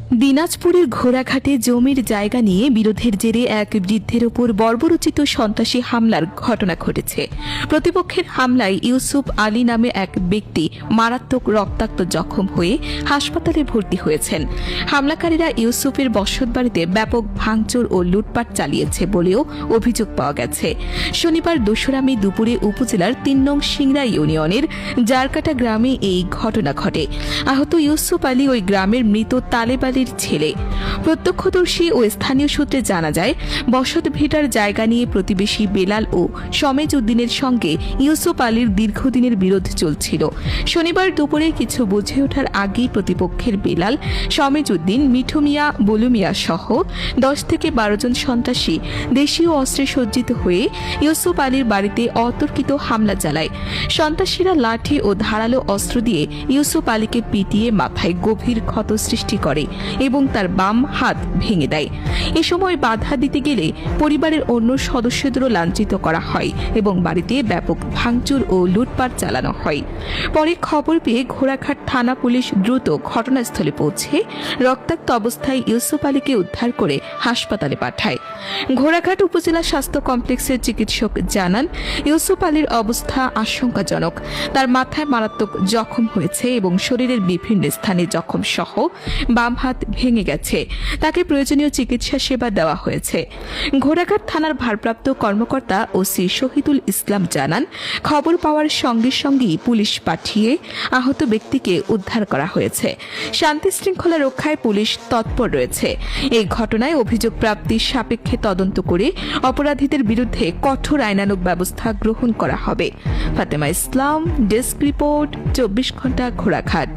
দিনাজপুরের ঘোড়াঘাটে জমির জায়গা নিয়ে বিরোধের জেরে এক বৃদ্ধের ওপর বর্বরোচিত সন্ত্রাসী হামলার ঘটনা ঘটেছে। প্রতিপক্ষের হামলায় ইউসুফ আলী নামে এক ব্যক্তি মারাত্মক রক্তাক্ত জখম হয়ে হাসপাতালে ভর্তি হয়েছেন। হামলাকারীরা ইউসুফের বসতবাড়িতে ব্যাপক ভাঙচুর ও লুটপাট চালিয়েছে বলেও অভিযোগ পাওয়া গেছে। শনিবার ২রা মে দুপুরে উপজেলার ৩ নং সিংড়া ইউনিয়নের জারকাটা গ্রামে এই ঘটনা ঘটে। আহত ইউসুফ আলী ওই গ্রামের মৃত তালেব আলীর ছেলে। প্রত্যক্ষদর্শী ও স্থানীয় সূত্রে জানা যায়, বসত ভিটার জায়গা নিয়ে প্রতিবেশী বেলাল ও সমেজ উদ্দিনের সঙ্গে ইউসুফ আলীর দীর্ঘদিনের বিরোধ চলছিল। শনিবার দুপুরে কিছু বুঝে ওঠার আগেই প্রতিপক্ষের বেলাল, সমেজ উদ্দিন, মিঠু মিয়া, বলু মিয়া সহ 10 থেকে 12 জন সন্ত্রাসী দেশীয় অস্ত্রে সজ্জিত হয়ে ইউসুফ আলীর বাড়িতে অতর্কিত হামলা চালায়। সন্ত্রাসীরা লাঠি ও ধারালো অস্ত্র দিয়ে ইউসুফ আলীকে পিটিয়ে মাথায় গভীর ক্ষত সৃষ্টি করে এবং তার বাম হাত ভেঙে দেয়। এ সময় বাধা দিতে গেলে পরিবারের অন্য সদস্যদেরও লাঞ্ছিত করা হয় এবং বাড়িতে ব্যাপক ভাঙচুর ও লুটপাট চালানো হয়। পরে খবর পেয়ে ঘোড়াঘাট থানা পুলিশ দ্রুত ঘটনাস্থলে পৌঁছে রক্তাক্ত অবস্থায় ইউসুফ আলীকে উদ্ধার করে হাসপাতালে পাঠায়। ঘোড়াঘাট উপজেলা স্বাস্থ্য কমপ্লেক্সের চিকিৎসক জানান, ইউসুফ আলীর অবস্থা আশঙ্কাজনক। তার মাথায় মারাত্মক জখম হয়েছে এবং শরীরের বিভিন্ন স্থানে জখম সহ বাম হাত ভেঙে গেছে। তাকে প্রয়োজনীয় চিকিৎসা সেবা দেওয়া হয়েছে। ঘোড়াঘাট থানার ভারপ্রাপ্ত কর্মকর্তা ওসি শহীদুল ইসলাম জানান, খবর পাওয়ার সঙ্গে সঙ্গেই পুলিশ পাঠিয়ে আহত ব্যক্তিকে উদ্ধার করা হয়েছে। শান্তি শৃঙ্খলা রক্ষায় পুলিশ তৎপর রয়েছে। এই ঘটনায় অভিযোগ প্রাপ্তির সাপেক্ষে তদন্ত করে অপরাধীদের বিরুদ্ধে কঠোর আইনানুগ ব্যবস্থা গ্রহণ করা হবে। ফাতেমা ইসলাম, ডেস্ক রিপোর্ট, 24 ঘন্টা ঘোড়াঘাট।